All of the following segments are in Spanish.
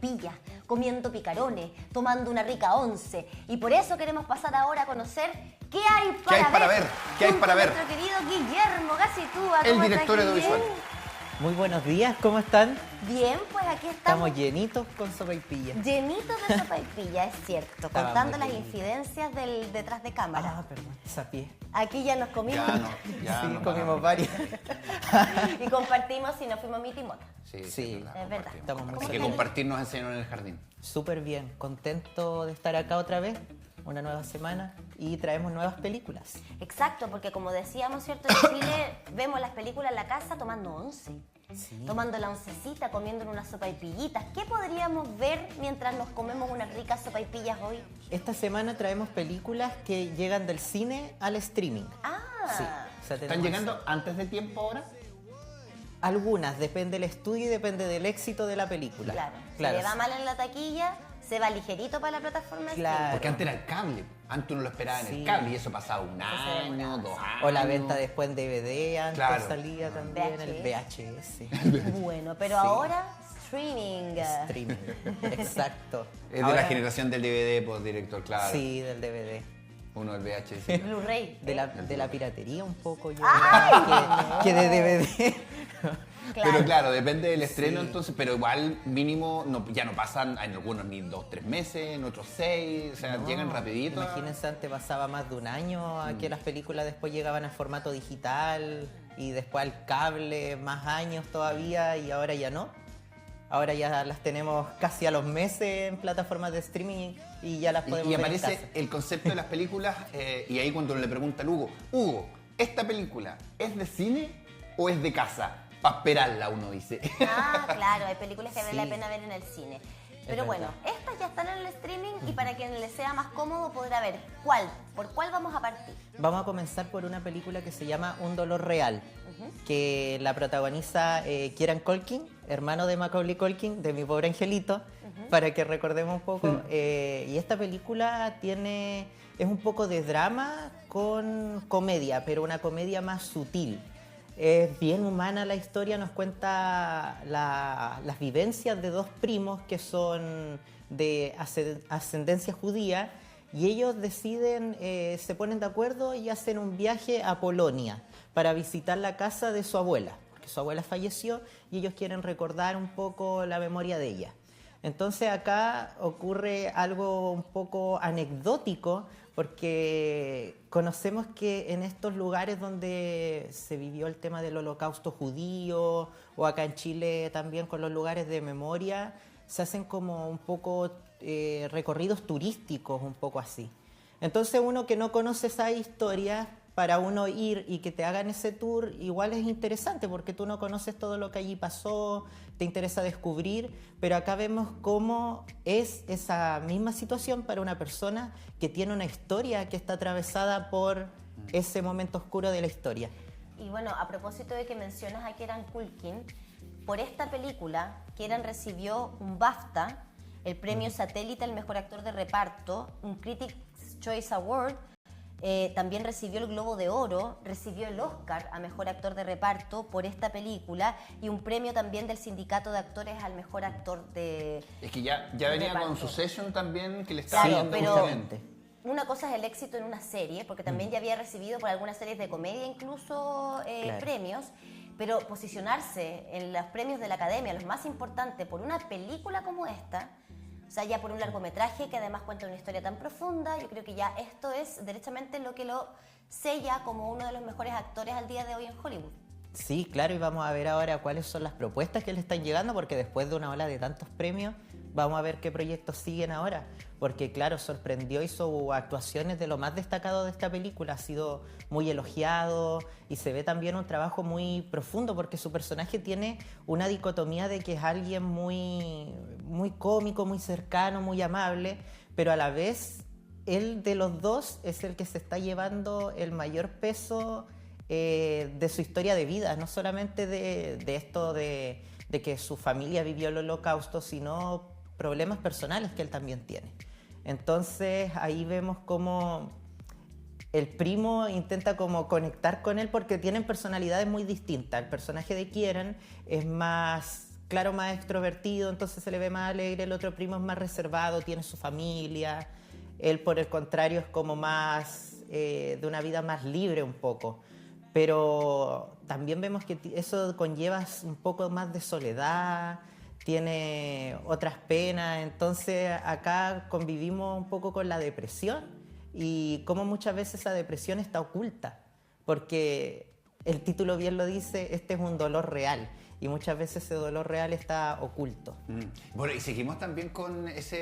sopaipillas, comiendo picarones, tomando una rica once. Y por eso queremos pasar ahora a conocer qué hay para ver. ¿Qué hay para ver? Nuestro querido Guillermo Gacitúa. El director audiovisual. Muy buenos días, ¿cómo están? Bien, pues aquí estamos. Estamos llenitos con sopaipilla. Llenitos de sopaipilla, es cierto. Estaba Contando muy las rico. incidencias del detrás de cámara. Ah, perdón, sapié. Aquí ya nos comimos Ya Sí, no comimos varios. y compartimos y nos fuimos mitimota. Sí, Sí, es verdad. compartimos. Estamos muy Hay que felices. compartir nos enseñaron en el jardín. Súper bien, contento de estar acá otra vez, una nueva semana y traemos nuevas películas. Exacto, porque como decíamos, ¿cierto? En Chile vemos las películas en la casa tomando once. Sí. Tomando la oncecita, comiendo unas sopaipillitas. ¿Qué podríamos ver mientras nos comemos unas ricas sopaipillas hoy? Esta semana traemos películas que llegan del cine al streaming. Ah, Sí, o sea, ¿Están tenemos llegando antes de tiempo ahora? algunas, depende del estudio y depende del éxito de la película. claro. Claro. Si le va mal en la taquilla, se va ligerito para la plataforma de Claro. Porque antes era el cable. Antes uno lo esperaba en el Sí. cable y eso pasaba un se año, demoraba. 2 años. O la venta después en DVD, antes Claro. salía también el VHS. VHS. Bueno, pero Sí. ahora streaming. Streaming, exacto. Es de Ahora- la generación del DVD, pues, director, claro. Sí, del DVD. Uno del VHS. Blu-ray. De la piratería un poco yo. ¡Ay! Que de DVD. Claro. Pero claro, depende del estreno Sí. entonces, pero igual mínimo ya no pasan en algunos ni 2-3 meses, en otros 6, o sea, No, llegan rapidito. Imagínense, antes pasaba más de un año a que las películas después llegaban en formato digital y después al cable, más años todavía y ahora ya no. Ahora ya las tenemos casi a los meses en plataformas de streaming y ya las podemos Y ver en aparece casa. el concepto de las películas y ahí cuando le pregunta al Hugo, ¿esta película es de cine o es de casa? Para esperarla, uno dice. Ah, claro, hay películas que vale la Sí. pena ver en el cine. Pero verdad. bueno, estas ya están en el streaming y para quien les sea más cómodo podrá ver por cuál vamos a partir. Vamos a comenzar por una película que se llama Un dolor real, que la protagoniza Kieran Culkin, hermano de Macaulay Culkin, de Mi pobre angelito, para que recordemos un poco. Y esta película es un poco de drama con comedia, pero una comedia más sutil. Es bien humana la historia, nos cuenta las vivencias de dos primos que son de ascendencia judía y ellos deciden, se ponen de acuerdo y hacen un viaje a Polonia para visitar la casa de su abuela, porque su abuela falleció y ellos quieren recordar un poco la memoria de ella. Entonces acá ocurre algo un poco anecdótico porque conocemos que en estos lugares donde se vivió el tema del holocausto judío o acá en Chile también con los lugares de memoria, se hacen como un poco recorridos turísticos, un poco así. Entonces uno que no conoce esa historia, para uno ir y que te hagan ese tour, igual es interesante porque tú no conoces todo lo que allí pasó, te interesa descubrir, pero acá vemos cómo es esa misma situación para una persona que tiene una historia que está atravesada por ese momento oscuro de la historia. Y bueno, a propósito de que mencionas a Kieran Culkin, por esta película, Kieran recibió un BAFTA, el premio Satélite al mejor actor de reparto, un Critics' Choice Award. También recibió el Globo de Oro, recibió el Oscar a Mejor Actor de Reparto por esta película y un premio también del Sindicato de Actores al Mejor Actor de Es que ya venía reparto. con Succession también, que le estaba Claro, yendo pero justamente. una cosa es el éxito en una serie, porque también ya había recibido por algunas series de comedia incluso Claro. premios, pero posicionarse en los premios de la Academia, los más importantes, por una película como esta, o sea, ya por un largometraje que además cuenta una historia tan profunda, yo creo que ya esto es derechamente lo que lo sella como uno de los mejores actores al día de hoy en Hollywood. Sí, claro, y vamos a ver ahora cuáles son las propuestas que le están llegando, porque después de una ola de tantos premios, vamos a ver qué proyectos siguen ahora. Porque, claro, sorprendió y sus actuaciones de lo más destacado de esta película. Ha sido muy elogiado y se ve también un trabajo muy profundo, porque su personaje tiene una dicotomía de que es alguien muy, muy cómico, muy cercano, muy amable, pero a la vez, él de los dos es el que se está llevando el mayor peso de su historia de vida, no solamente de esto de que su familia vivió el holocausto, sino problemas personales que él también tiene. Entonces ahí vemos cómo el primo intenta como conectar con él porque tienen personalidades muy distintas. El personaje de Kieran es más claro, más extrovertido, entonces se le ve más alegre. El otro primo es más reservado, tiene su familia. Él, por el contrario, es como más de una vida más libre un poco. Pero también vemos que eso conlleva un poco más de soledad, tiene otras penas. Entonces acá convivimos un poco con la depresión y cómo muchas veces esa depresión está oculta, porque el título bien lo dice, este es un dolor real. Y muchas veces ese dolor real está oculto. Bueno, y seguimos también con esa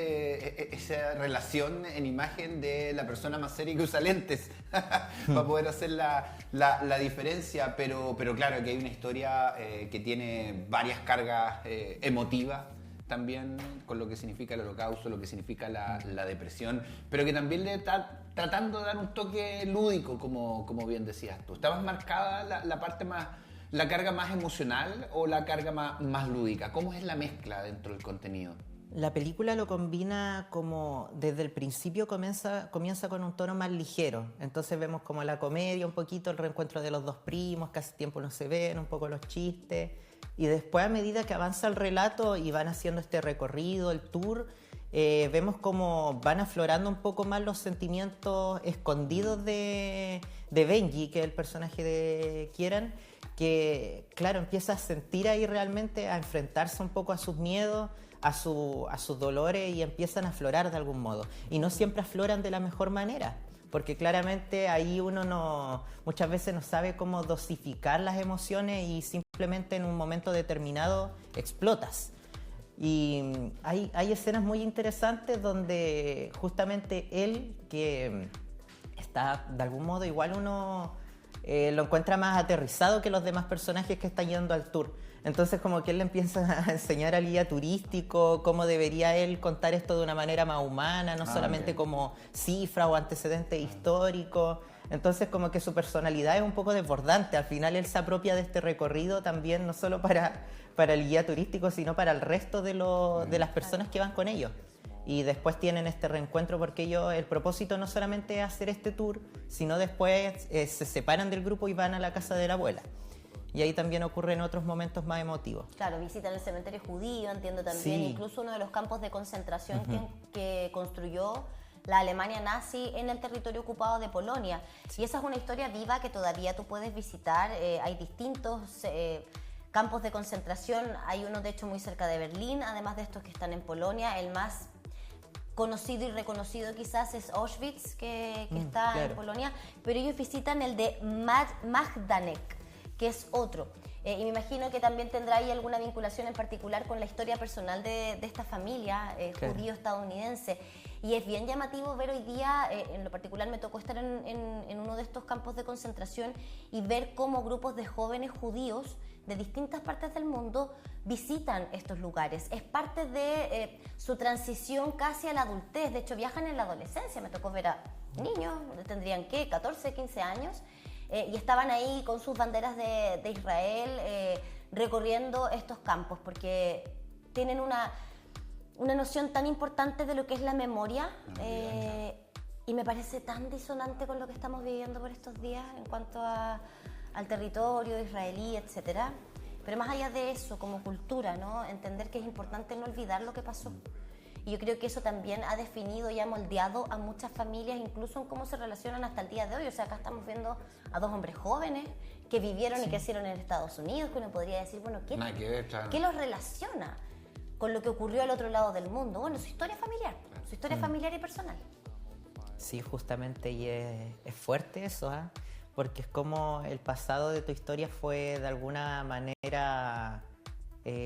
relación en imagen de la persona más seria que usa lentes para poder hacer la diferencia, pero claro que hay una historia que tiene varias cargas emotivas también, con lo que significa el holocausto, lo que significa la depresión, pero que también le está tratando de dar un toque lúdico, como bien decías tú. ¿Está más marcada la parte más... ¿La carga más emocional o la carga más lúdica? ¿Cómo es la mezcla dentro del contenido? La película lo combina como desde el principio comienza con un tono más ligero. Entonces vemos como la comedia, un poquito el reencuentro de los dos primos, que hace tiempo no se ven, un poco los chistes. Y después, a medida que avanza el relato y van haciendo este recorrido, el tour, vemos como van aflorando un poco más los sentimientos escondidos de Benji, que es el personaje de Kieran, que, claro, empieza a sentir ahí realmente, a enfrentarse un poco a sus miedos, a sus dolores, y empiezan a aflorar de algún modo. Y no siempre afloran de la mejor manera, porque claramente ahí uno muchas veces no sabe cómo dosificar las emociones y simplemente en un momento determinado explotas. Y hay escenas muy interesantes donde justamente él, que está de algún modo igual uno... lo encuentra más aterrizado que los demás personajes que están yendo al tour. Entonces como que él le empieza a enseñar al guía turístico cómo debería él contar esto de una manera más humana, no solamente como cifra o antecedente histórico. Entonces como que su personalidad es un poco desbordante. Al final él se apropia de este recorrido también, no solo para el guía turístico, sino para el resto de las personas que van con ellos. Y después tienen este reencuentro porque el propósito no solamente es hacer este tour, sino después se separan del grupo y van a la casa de la abuela. Y ahí también ocurren otros momentos más emotivos. Claro, visitan el cementerio judío, entiendo también, Sí. Incluso uno de los campos de concentración que construyó la Alemania nazi en el territorio ocupado de Polonia. Y esa es una historia viva que todavía tú puedes visitar. Hay distintos campos de concentración, hay uno de hecho muy cerca de Berlín, además de estos que están en Polonia. El más conocido y reconocido quizás es Auschwitz, que está en Polonia, pero ellos visitan el de Majdanek, que es otro. Y me imagino que también tendrá ahí alguna vinculación en particular con la historia personal de esta familia judío-estadounidense. Y es bien llamativo ver hoy día, en lo particular me tocó estar en uno de estos campos de concentración y ver cómo grupos de jóvenes judíos de distintas partes del mundo visitan estos lugares. Es parte de su transición casi a la adultez. De hecho, viajan en la adolescencia. Me tocó ver a niños, tendrían, ¿qué?, 14, 15 años, y estaban ahí con sus banderas de Israel recorriendo estos campos, porque tienen una noción tan importante de lo que es la memoria, y me parece tan disonante con lo que estamos viviendo por estos días en cuanto al territorio israelí, etcétera. Pero más allá de eso, como cultura, ¿no?, entender que es importante no olvidar lo que pasó. Y yo creo que eso también ha definido y ha moldeado a muchas familias, incluso en cómo se relacionan hasta el día de hoy. O sea, acá estamos viendo a dos hombres jóvenes que vivieron y crecieron en Estados Unidos, que uno podría decir, bueno, ¿qué los relaciona con lo que ocurrió al otro lado del mundo? Bueno, su historia familiar, su historia familiar y personal. Sí, justamente, y es fuerte eso, ¿eh? Porque es como el pasado de tu historia fue de alguna manera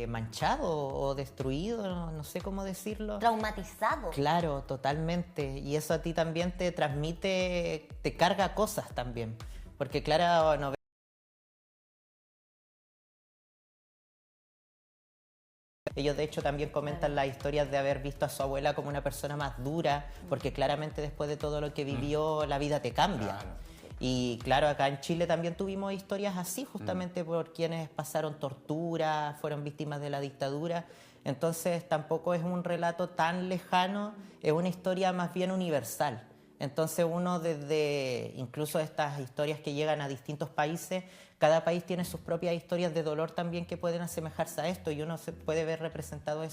manchado o destruido, no sé cómo decirlo. Traumatizado. Claro, totalmente. Y eso a ti también te transmite, te carga cosas también. Porque claro, no. Ellos de hecho también comentan las historias de haber visto a su abuela como una persona más dura, porque claramente después de todo lo que vivió, la vida te cambia. Claro. Y claro, acá en Chile también tuvimos historias así, justamente por quienes pasaron tortura, fueron víctimas de la dictadura. Entonces tampoco es un relato tan lejano, es una historia más bien universal. Entonces uno desde incluso estas historias que llegan a distintos países, cada país tiene sus propias historias de dolor también que pueden asemejarse a esto y uno se puede ver representado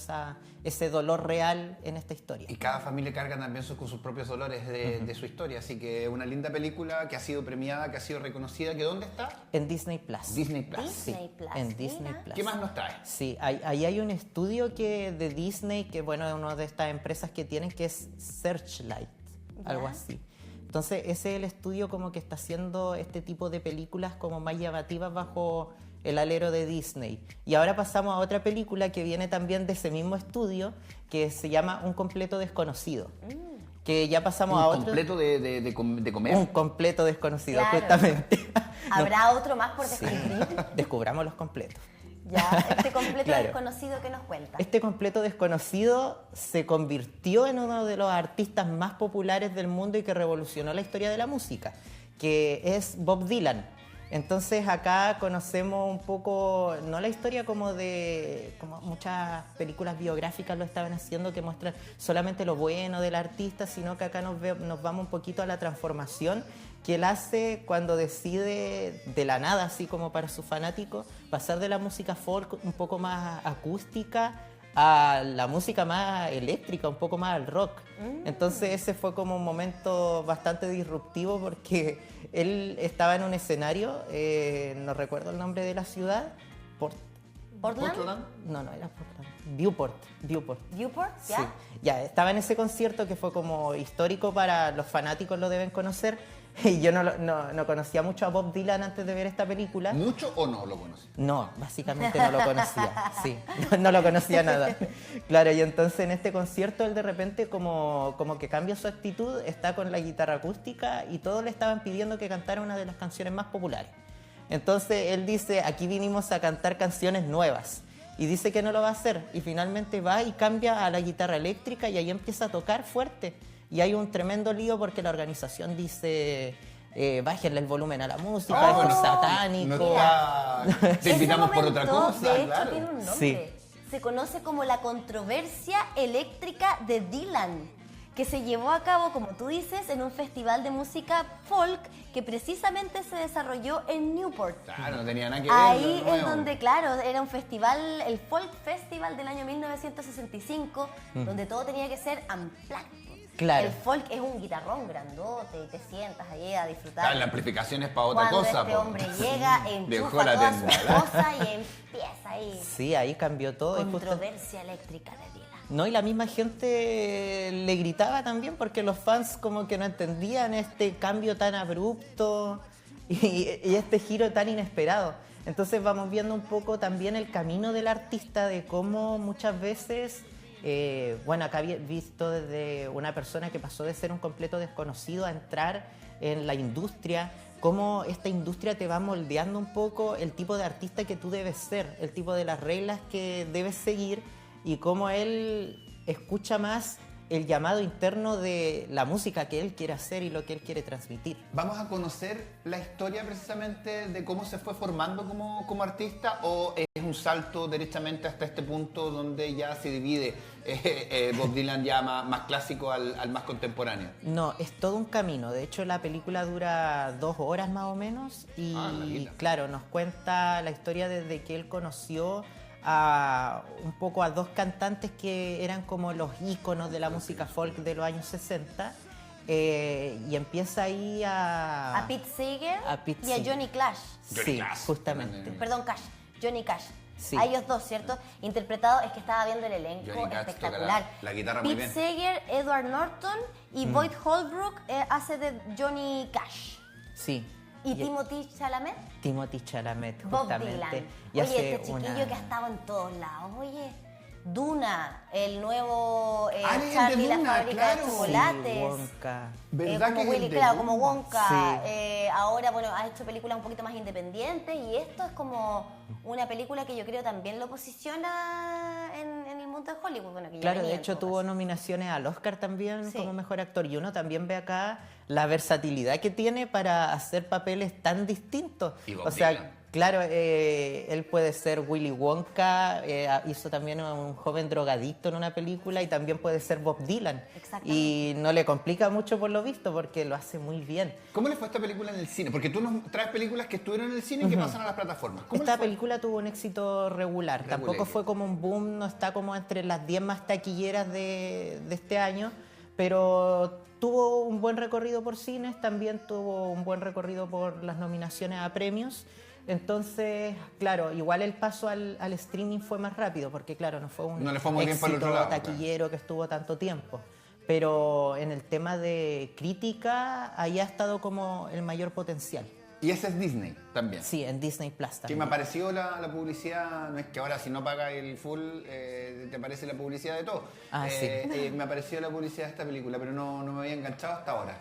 ese dolor real en esta historia. Y cada familia carga también con sus propios dolores de su historia, así que una linda película que ha sido premiada, que ha sido reconocida, que ¿dónde está? En Disney Plus. Disney Plus. Disney Plus, En mira. Disney Plus. ¿Qué más nos trae? Sí, ahí hay un estudio de Disney que, bueno, es una de estas empresas que tienen que es Searchlight, algo Ya. así. Entonces, ese es el estudio como que está haciendo este tipo de películas como más llamativas bajo el alero de Disney. Y ahora pasamos a otra película que viene también de ese mismo estudio, que se llama Un completo desconocido. Que ya pasamos a ¿Un otro... completo de comer? Un completo desconocido, Claro. justamente. ¿Habrá otro más por Sí. descubrir? Descubramos los completos. Ya, este completo Claro. desconocido que nos cuenta. Este completo desconocido se convirtió en uno de los artistas más populares del mundo y que revolucionó la historia de la música, que es Bob Dylan. Entonces acá conocemos un poco, no la historia como muchas películas biográficas lo estaban haciendo, que muestran solamente lo bueno del artista, sino que acá nos vamos un poquito a la transformación que él hace cuando decide de la nada, así como para sus fanáticos, pasar de la música folk un poco más acústica a la música más eléctrica, un poco más al rock. Entonces ese fue como un momento bastante disruptivo porque él estaba en un escenario, no recuerdo el nombre de la ciudad, ¿Portland? No era Portland. Viewport. ¿Viewport? ¿Ya? Sí, ya, estaba en ese concierto que fue como histórico para los fanáticos, lo deben conocer. Y yo no conocía mucho a Bob Dylan antes de ver esta película. ¿Mucho o no lo conocí? No, básicamente no lo conocía, sí, no lo conocía nada. Claro, y entonces en este concierto él de repente como que cambia su actitud, está con la guitarra acústica y todos le estaban pidiendo que cantara una de las canciones más populares. Entonces él dice, aquí vinimos a cantar canciones nuevas. Y dice que no lo va a hacer. Y finalmente va y cambia a la guitarra eléctrica y ahí empieza a tocar fuerte. Y hay un tremendo lío porque la organización dice, bájenle el volumen a la música, Oh, es un satánico. No está... Te Ese invitamos por otra momento, cosa, de hecho, claro. tiene un nombre. Sí. Se conoce como la controversia eléctrica de Dylan, que se llevó a cabo, como tú dices, en un festival de música folk que precisamente se desarrolló en Newport. Claro, no tenía nada que ver. Ahí lo es nuevo. donde, claro, era un festival, el Folk Festival del año 1965, donde todo tenía que ser unplugged. Claro. El folk es un guitarrón grandote y te sientas ahí a disfrutar. Ah, la amplificación es para otra Cuando cosa. este po. hombre llega, Dejó enchufa la todas sus tenda. cosas y empieza ahí. Sí, ahí cambió todo. Y justo- Controversia eléctrica de Dylan. No, y la misma gente le gritaba también porque los fans como que no entendían este cambio tan abrupto y este giro tan inesperado. Entonces vamos viendo un poco también el camino del artista, de cómo muchas veces, bueno, acá había visto desde una persona que pasó de ser un completo desconocido a entrar en la industria, cómo esta industria te va moldeando un poco el tipo de artista que tú debes ser, el tipo de las reglas que debes seguir y cómo él escucha más el llamado interno de la música que él quiere hacer y lo que él quiere transmitir. ¿Vamos a conocer la historia precisamente de cómo se fue formando como artista o es un salto derechamente hasta este punto donde ya se divide Bob Dylan ya más clásico al más contemporáneo? No, es todo un camino. De hecho, la película dura 2 horas más o menos y larguita. claro, nos cuenta la historia desde que él conoció un poco a 2 cantantes que eran como los íconos de la música folk de los años 60 y empieza ahí A Pete Seeger a Pete y a Seeger. Johnny Cash. Johnny Sí, Cash. justamente. Perdón, Johnny Cash. Sí. A ellos dos, ¿cierto? Interpretado, es que estaba viendo el elenco, Johnny Cash espectacular. toca la guitarra muy Pete bien. Seeger, Edward Norton y Boyd Holbrook hace de Johnny Cash. Sí. Y Timothy Chalamet, Timothy Chalamet, Bob justamente. Dylan. Y hace Oye, este chiquillo una- que ha estado en todos lados. Oye, Duna, el nuevo Ah, el de Charlie la Duna, fábrica claro. de Sí, chocolates. Wonka. ¿Verdad como que es Willy, el de claro, como Duna? Wonka. Sí. Ahora, bueno, ha hecho películas un poquito más independientes y esto es como una película que yo creo también lo posiciona en el mundo de Hollywood. Bueno, que ya Claro, venía de en hecho todo tuvo caso. nominaciones al Oscar también Sí. como mejor actor y uno también ve acá la versatilidad que tiene para hacer papeles tan distintos. Y Bob O sea, Dylan. Claro, él puede ser Willy Wonka, hizo también a un joven drogadicto en una película y también puede ser Bob Dylan. Exactamente. Y no le complica mucho por lo visto porque lo hace muy bien. ¿Cómo le fue a esta película en el cine? Porque tú nos traes películas que estuvieron en el cine y que pasan a las plataformas. ¿Cómo le Esta fue? película tuvo un éxito regular, tampoco fue como un boom, no está como entre las 10 más taquilleras de este año, pero tuvo un buen recorrido por cines, también tuvo un buen recorrido por las nominaciones a premios. Entonces, claro, igual el paso al streaming fue más rápido, porque claro, no fue un No le fue muy bien por el éxito otro lado, taquillero que estuvo tanto tiempo. Pero en el tema de crítica, ahí ha estado como el mayor potencial. Y ese es Disney también. Sí, en Disney Plus Que también. me apareció la publicidad, no es que ahora si no pagas el full te aparece la publicidad de todo. Sí. Me apareció la publicidad de esta película, pero no me había enganchado hasta ahora.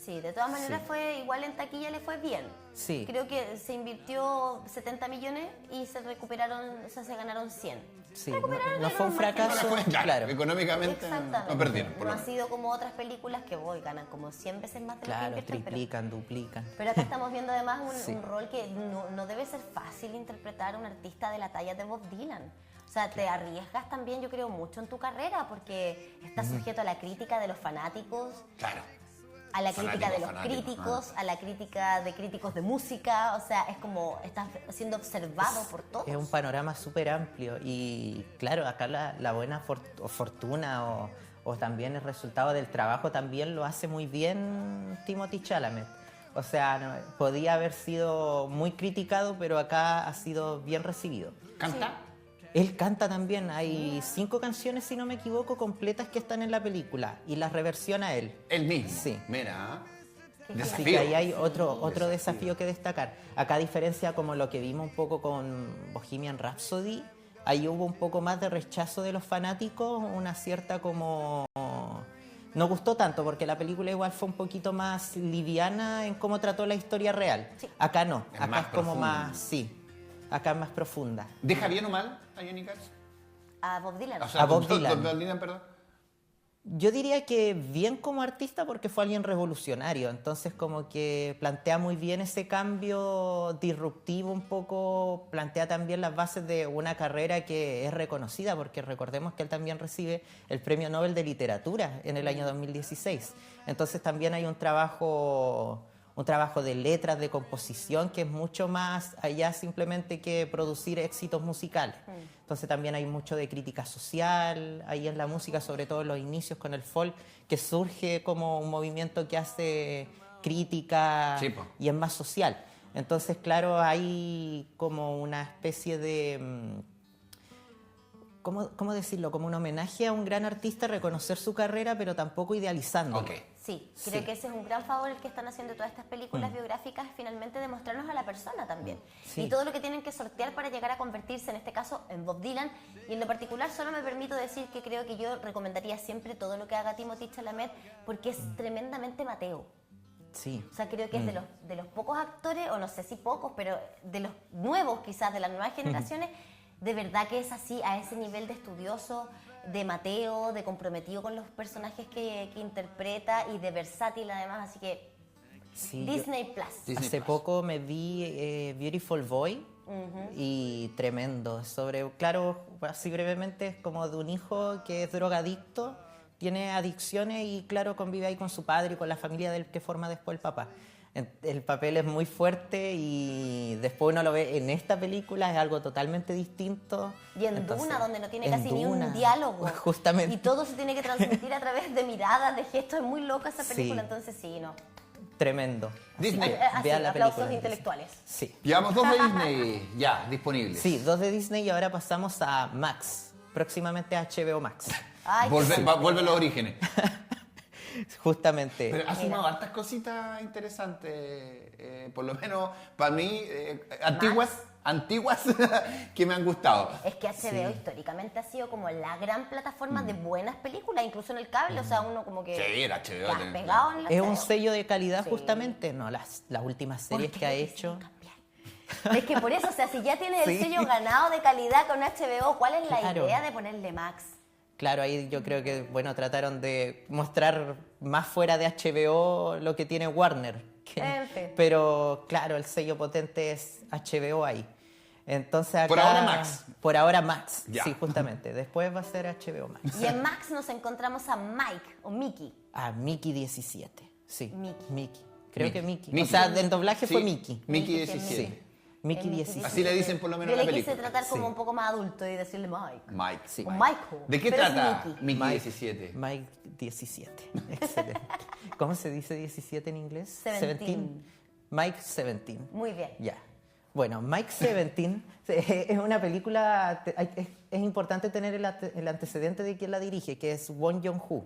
Sí, de todas maneras Sí. fue igual en taquilla, le fue bien. Sí. Creo que se invirtió 70 millones y se recuperaron, o sea, se ganaron 100. Sí, Recuperaron no fue un un margen. fracaso, Ahora fue, claro. económicamente Exactamente. no perdieron. por No lo ha menos. sido como otras películas que hoy ganan como 100 veces más de lo que Claro, invierten, triplican, duplican. pero acá estamos viendo además Sí. un rol que no debe ser fácil interpretar a un artista de la talla de Bob Dylan. O sea, te arriesgas también, yo creo, mucho en tu carrera porque estás sujeto a la crítica de los fanáticos, Claro. a la crítica de los Fanáticos, críticos, a la crítica de críticos de música. O sea, es como estás siendo observado por todos. Es un panorama súper amplio y claro, acá la buena fortuna o también el resultado del trabajo también lo hace muy bien Timothée Chalamet. O sea, podía haber sido muy criticado, pero acá ha sido bien recibido. ¿Canta? Él canta también, hay 5 canciones, si no me equivoco, completas que están en la película y las reversiona él. Él mismo. Sí. Mira. Qué Así Desafío. que ahí hay otro desafío que destacar. Acá, a diferencia como lo que vimos un poco con Bohemian Rhapsody, ahí hubo un poco más de rechazo de los fanáticos, una cierta como... No gustó tanto porque la película igual fue un poquito más liviana en cómo trató la historia real. Sí. Acá no, Es acá más es como profunda. más... Sí, acá es más profunda. ¿Deja bien o mal a Johnny Cash? A Bob Dylan. O sea, A Bob Bob Dylan. Dylan, perdón. Yo diría que bien como artista porque fue alguien revolucionario, entonces como que plantea muy bien ese cambio disruptivo un poco, plantea también las bases de una carrera que es reconocida, porque recordemos que él también recibe el Premio Nobel de Literatura en el año 2016, entonces también hay un trabajo de letras, de composición, que es mucho más allá simplemente que producir éxitos musicales. Entonces también hay mucho de crítica social, ahí en la música, sobre todo en los inicios con el folk, que surge como un movimiento que hace crítica Sí, po. y es más social. Entonces, claro, hay como una especie de... ¿Cómo decirlo? Como un homenaje a un gran artista, reconocer su carrera, pero tampoco idealizándolo. Ok. Sí, creo Sí. que ese es un gran favor el que están haciendo todas estas películas biográficas, finalmente demostrarnos a la persona también. Sí. Y todo lo que tienen que sortear para llegar a convertirse, en este caso, en Bob Dylan. Y en lo particular solo me permito decir que creo que yo recomendaría siempre todo lo que haga Timothée Chalamet porque es tremendamente Mateo. Sí. O sea, creo que es de los pocos actores, o no sé si pocos, pero de los nuevos quizás, de las nuevas generaciones, de verdad que es así, a ese nivel de estudioso, de Mateo, de comprometido con los personajes que interpreta y de versátil además, así que Sí, Disney Plus. Disney Hace Plus. poco me vi Beautiful Boy y tremendo. Claro, así brevemente, es como de un hijo que es drogadicto, tiene adicciones y claro, convive ahí con su padre y con la familia del que forma después el papá. El papel es muy fuerte y después uno lo ve en esta película, es algo totalmente distinto. Y en Entonces, Duna, donde no tiene en casi ni un Duna, diálogo. Justamente. Y todo se tiene que transmitir a través de miradas, de gestos. Es muy loca esa Sí. película, entonces sí, ¿no? Tremendo. Disney. Así, Vean la aplausos película. intelectuales. Sí. Llevamos 2 de Disney ya disponibles. Sí, 2 de Disney y ahora pasamos a Max. Próximamente a HBO Max. Ay, Vuelve a los orígenes. Justamente. Pero ha Mira. sumado hartas cositas interesantes, por lo menos para mí, antiguas que me han gustado. Es que HBO históricamente ha sido como la gran plataforma de buenas películas, incluso en el cable, o sea, uno como que... Sí, era HBO, las tenés- pegado en la Es un HBO. sello de calidad Sí. justamente, no las últimas series Porque que ha lo hecho. deciden cambiar. Es que por eso, o sea, si ya tiene el Sí. sello ganado de calidad con HBO, ¿cuál es la Claro. idea de ponerle Max? Claro, ahí yo creo que, bueno, trataron de mostrar más fuera de HBO lo que tiene Warner, En fin. Pero claro, el sello potente es HBO ahí. Entonces acá, Por ahora Max. Por ahora Max, Ya. sí, justamente. Después va a ser HBO Max. Y en Max nos encontramos a Mike, o Mickey. Ah, Mickey 17. Sí. Mickey. Creo Mickey. que Mickey. Mickey. O sea, del doblaje Sí, fue Mickey. Mickey Mickey, sí, 17. Sí. Mickey Mickey 17. Así le dicen por lo menos Yo en la le quise película. tratar como Sí. un poco más adulto y decirle Mike. Mike. Sí. O Michael. ¿De qué Pero es trata Mickey. Mickey Mike 17? Mike 17. Excelente. ¿Cómo se dice 17 en inglés? 17. Mike 17. Muy bien. Ya. Bueno, Mike 17 es una película, es importante tener el antecedente de quien la dirige, que es Bong Joon-ho,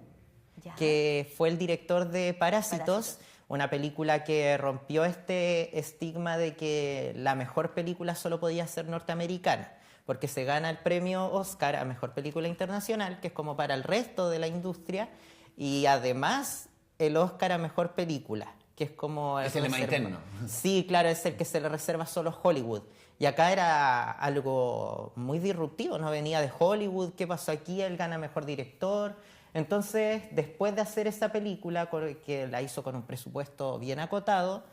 Ya. que fue el director de Parásitos, Parásitos. una película que rompió este estigma de que la mejor película solo podía ser norteamericana, porque se gana el premio Oscar a Mejor Película Internacional, que es como para el resto de la industria, y además el Oscar a Mejor Película, que es como... Es el más interno. Sí, claro, es el que se le reserva solo a Hollywood. Y acá era algo muy disruptivo, no venía de Hollywood, ¿qué pasó aquí? Él gana Mejor Director. Entonces, después de hacer esa película, que la hizo con un presupuesto bien acotado,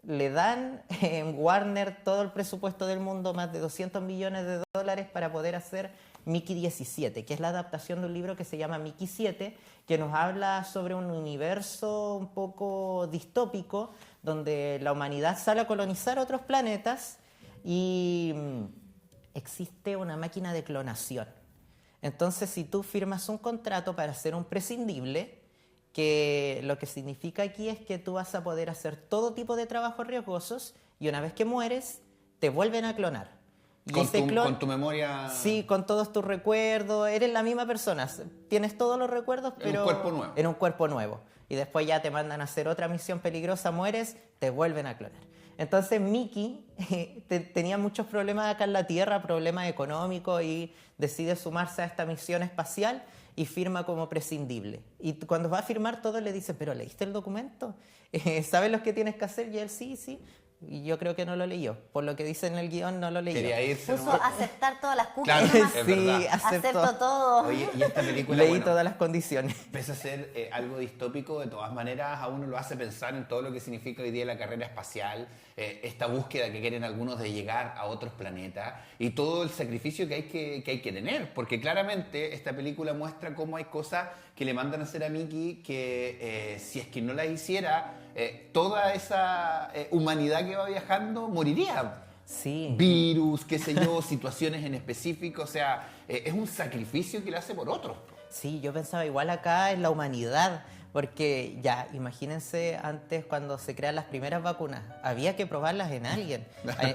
le dan en Warner todo el presupuesto del mundo, más de 200 millones de dólares para poder hacer Mickey 17, que es la adaptación de un libro que se llama Mickey 7, que nos habla sobre un universo un poco distópico, donde la humanidad sale a colonizar otros planetas y existe una máquina de clonación. Entonces, si tú firmas un contrato para ser un prescindible, que lo que significa aquí es que tú vas a poder hacer todo tipo de trabajos riesgosos y una vez que mueres, te vuelven a clonar. Y Con tu memoria... Sí, con todos tus recuerdos, eres la misma persona, tienes todos los recuerdos, En un pero cuerpo nuevo. en un cuerpo nuevo. Y después ya te mandan a hacer otra misión peligrosa, mueres, te vuelven a clonar. Entonces Mickey tenía muchos problemas acá en la Tierra, problemas económicos, y decide sumarse a esta misión espacial y firma como prescindible. Y cuando va a firmar, todos le dicen, ¿pero leíste el documento? ¿Sabes lo que tienes que hacer? Y él, sí, sí. Y yo creo que no lo leyó. Por lo que dice en el guión, no lo leyó. Quería irse. Puso ¿no? aceptar todas las cookies. Claro, nomás. es Sí, verdad. Acepto todo. Oye, y esta película, Leí bueno, todas las condiciones. pese a ser algo distópico, de todas maneras a uno lo hace pensar en todo lo que significa hoy día la carrera espacial, esta búsqueda que quieren algunos de llegar a otros planetas y todo el sacrificio que hay que tener, porque claramente esta película muestra cómo hay cosas que le mandan a hacer a Mickey que si es que no las hiciera, toda esa humanidad que va viajando moriría. Sí. Virus, qué sé yo, situaciones en específico, o sea, es un sacrificio que le hace por otros. Sí, yo pensaba igual acá en la humanidad, porque ya, imagínense antes cuando se crean las primeras vacunas, había que probarlas en alguien.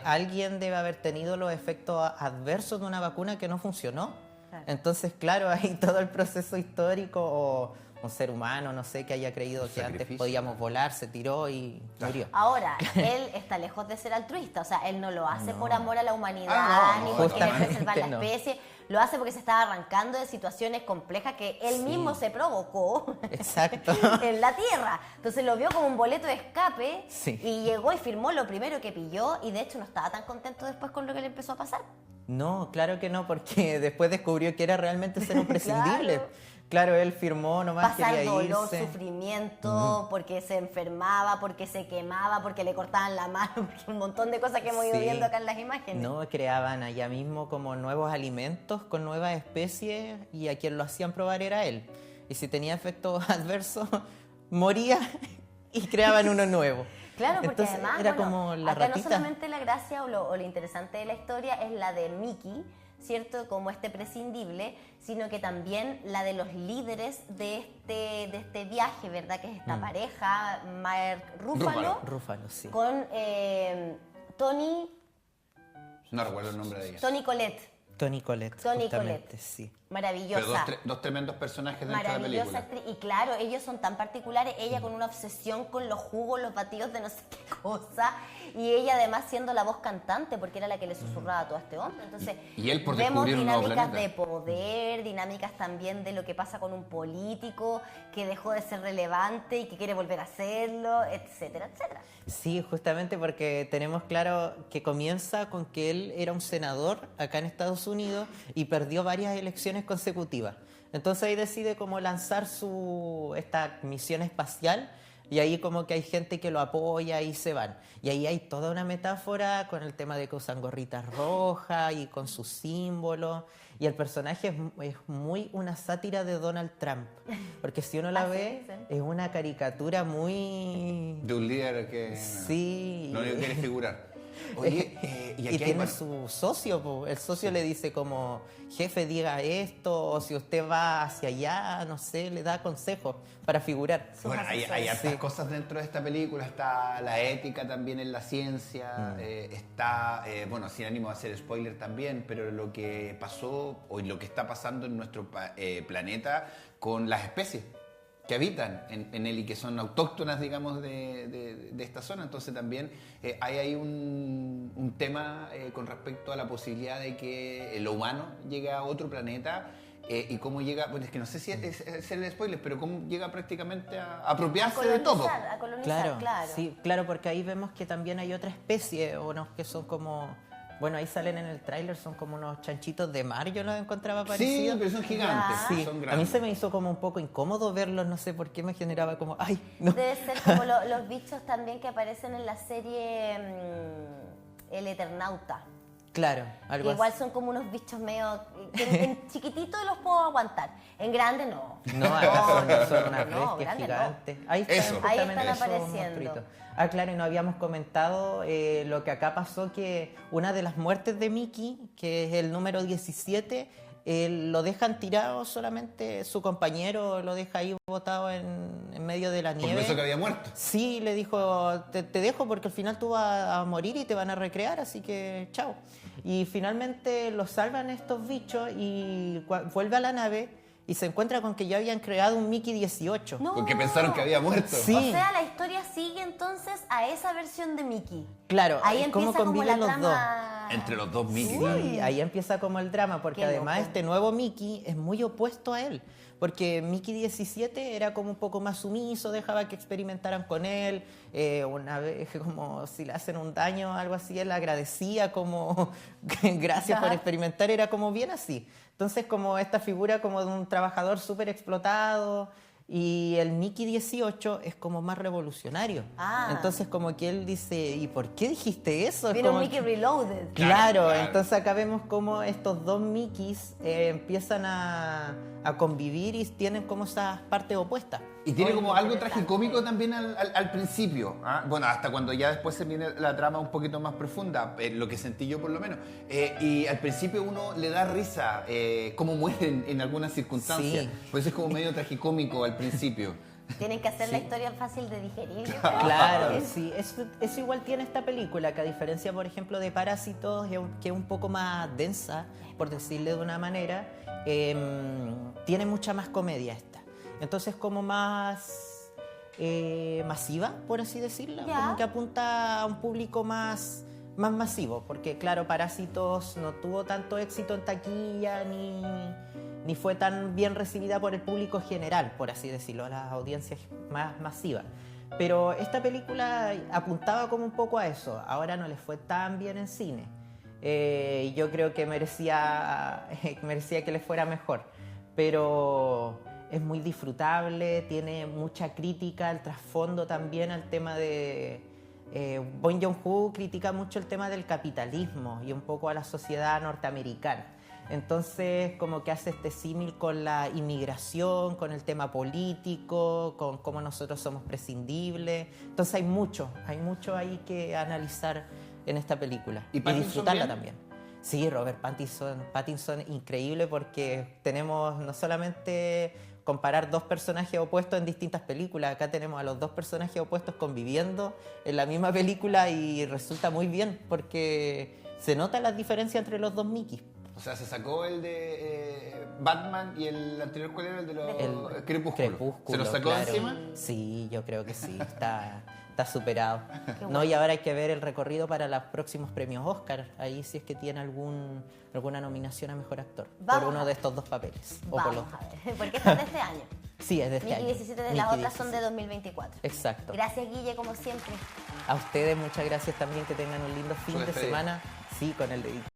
Alguien debe haber tenido los efectos adversos de una vacuna que no funcionó. Claro. Entonces, claro, hay todo el proceso histórico o un ser humano, no sé, que haya creído que antes Sacrificio. podíamos volar, se tiró y murió. Ahora, él está lejos de ser altruista, o sea, él no lo hace por amor a la humanidad, Ah, no, ni no, porque quiere justamente preservar la no. especie, lo hace porque se estaba arrancando de situaciones complejas que él mismo se provocó Exacto. en la Tierra. Entonces lo vio como un boleto de escape Sí. y llegó y firmó lo primero que pilló y de hecho no estaba tan contento después con lo que le empezó a pasar. No, claro que no, porque después descubrió que era realmente ser un prescindible. Claro, él firmó, nomás Pasar quería dolor, irse. sufrimiento, porque se enfermaba, porque se quemaba, porque le cortaban la mano, porque un montón de cosas que hemos ido Sí. viendo acá en las imágenes. No, creaban allá mismo como nuevos alimentos con nuevas especies y a quien lo hacían probar era él. Y si tenía efectos adversos, moría y creaban uno nuevo. Claro, porque Entonces, además, era bueno, como la acá ratita. no solamente la gracia o lo interesante de la historia es la de Mickey, ¿cierto? Como este prescindible, sino que también la de los líderes de este viaje, ¿verdad? Que es esta pareja, Mark Ruffalo, Rúfalo, sí. con Tony No recuerdo el nombre de ella. Collette. Toni Collette, Toni justamente, Collette. sí. Maravillosa. Pero dos tremendos personajes dentro de la Maravillosa película. actriz. Y claro, ellos son tan particulares. Ella con una obsesión con los jugos, los batidos de no sé qué cosa. Y ella además siendo la voz cantante, porque era la que le susurraba a todo este hombre. Entonces, Y él por vemos descubrir un nuevo dinámicas planeta. de poder, dinámicas también de lo que pasa con un político que dejó de ser relevante y que quiere volver a hacerlo, etcétera, etcétera. Sí, justamente porque tenemos claro que comienza con que él era un senador acá en Estados Unidos y perdió varias elecciones consecutivas. Entonces ahí decide cómo lanzar esta misión espacial Y ahí como que hay gente que lo apoya y se van. Y ahí hay toda una metáfora con el tema de que usan gorritas rojas y con sus símbolos. Y el personaje es muy una sátira de Donald Trump. Porque si uno la ve, es una caricatura muy... De un líder que Sí. no le quiere figurar. Oye, y aquí hay tiene su socio, po. El socio le dice como, jefe, diga esto, o si usted va hacia allá, no sé, le da consejos para figurar. Bueno, hay hartas cosas dentro de esta película. Está la ética también en la ciencia, está, bueno, sin ánimo de hacer spoiler también, pero lo que pasó o lo que está pasando en nuestro planeta con las especies que habitan en él y que son autóctonas, digamos, de esta zona. Entonces también hay ahí un tema con respecto a la posibilidad de que lo humano llegue a otro planeta y cómo llega, pues es que no sé si es el spoiler, pero cómo llega prácticamente a apropiarse de todo. A colonizar, claro. Sí, claro, porque ahí vemos que también hay otra especie, unos que son como... Bueno, ahí salen en el tráiler, son como unos chanchitos de mar, yo los encontraba parecidos. Sí, pero son gigantes. Sí, son a mí grandes. se me hizo como un poco incómodo verlos, no sé por qué me generaba como, ay, no. Debe ser como los bichos también que aparecen en la serie El Eternauta. Claro, algo Que igual así. son como unos bichos medio... que en chiquitito los puedo aguantar, en grande no. No, acá son unas No, bestias grande gigantes. Ahí Eso. están, Ahí justamente están esos apareciendo. monstruitos. Ah, claro, y no habíamos comentado lo que acá pasó, que una de las muertes de Mickey, que es el número 17, lo dejan tirado solamente, su compañero lo deja ahí botado en medio de la Por nieve. eso que había muerto. Sí, le dijo, te dejo porque al final tú vas a morir y te van a recrear, así que chao. Y finalmente lo salvan estos bichos y vuelve a la nave y se encuentra con que ya habían creado un Mickey 18. No. Porque pensaron que había muerto. Sí. O sea, la historia sigue entonces a esa versión de Mickey. Claro, Ahí cómo empieza como la conviven los dos. trama... Entre los dos Mickey. Sí, ahí empieza como el drama, porque Qué además loco. este nuevo Mickey es muy opuesto a él. Porque Mickey 17 era como un poco más sumiso, dejaba que experimentaran con él. Una vez, como si le hacen un daño o algo así, él agradecía como gracias por Ajá. experimentar, era como bien así. Entonces como esta figura como de un trabajador súper explotado. Y el Mickey 18 es como más revolucionario. Ah. Entonces como que él dice, ¿y por qué dijiste eso? Es Viene un como Mickey que- Reloaded. Claro, Claro. entonces acá vemos cómo estos dos Mickeys empiezan a convivir y tienen como esas partes opuestas. Y tiene como algo interesante. tragicómico también al principio. ¿Ah? Bueno, hasta cuando ya después se viene la trama un poquito más profunda, lo que sentí yo por lo menos. Y al principio uno le da risa cómo mueren en algunas circunstancias. Sí. Por eso es como medio tragicómico al principio. Tienen que hacer la Sí. historia fácil de digerir. yo creo. Claro, sí, eso igual tiene esta película, que a diferencia, por ejemplo, de Parásitos, que es un poco más densa, por decirle de una manera, tiene mucha más comedia esta. Entonces como más masiva, por así decirlo, Ya. como que apunta a un público más masivo, porque claro, Parásitos no tuvo tanto éxito en taquilla ni fue tan bien recibida por el público general, por así decirlo, a las audiencias más masivas. Pero esta película apuntaba como un poco a eso, ahora no le fue tan bien en cine. Yo creo que merecía que le fuera mejor, pero es muy disfrutable, tiene mucha crítica, el trasfondo también al tema de... Bong Joon-ho critica mucho el tema del capitalismo y un poco a la sociedad norteamericana. Entonces, como que hace este símil con la inmigración, con el tema político, con cómo nosotros somos prescindibles. Entonces hay mucho ahí que analizar en esta película ¿Y y Pattinson disfrutarla bien? también. Sí, Robert Pattinson increíble, porque tenemos no solamente comparar dos personajes opuestos en distintas películas, acá tenemos a los dos personajes opuestos conviviendo en la misma película y resulta muy bien porque se nota la diferencia entre los dos Mickey. O sea, se sacó el de Batman y el anterior, ¿cuál era? El de los El Crepúsculo. ¿Se lo sacó claro. encima? Sí, yo creo que sí, está superado. Qué No, bueno. y ahora hay que ver el recorrido para los próximos premios Oscar, ahí si es que tiene alguna nominación a Mejor Actor Vamos por uno a de ver. estos dos papeles. O por los Vamos a ver, porque esta es de este año. Sí, es de este Mickey año. 17 de las Mickey otras son de 17. 2024. Exacto. Gracias, Guille, como siempre. A ustedes muchas gracias también, que tengan un lindo fin Su de despedida. semana. Sí, con el dedito.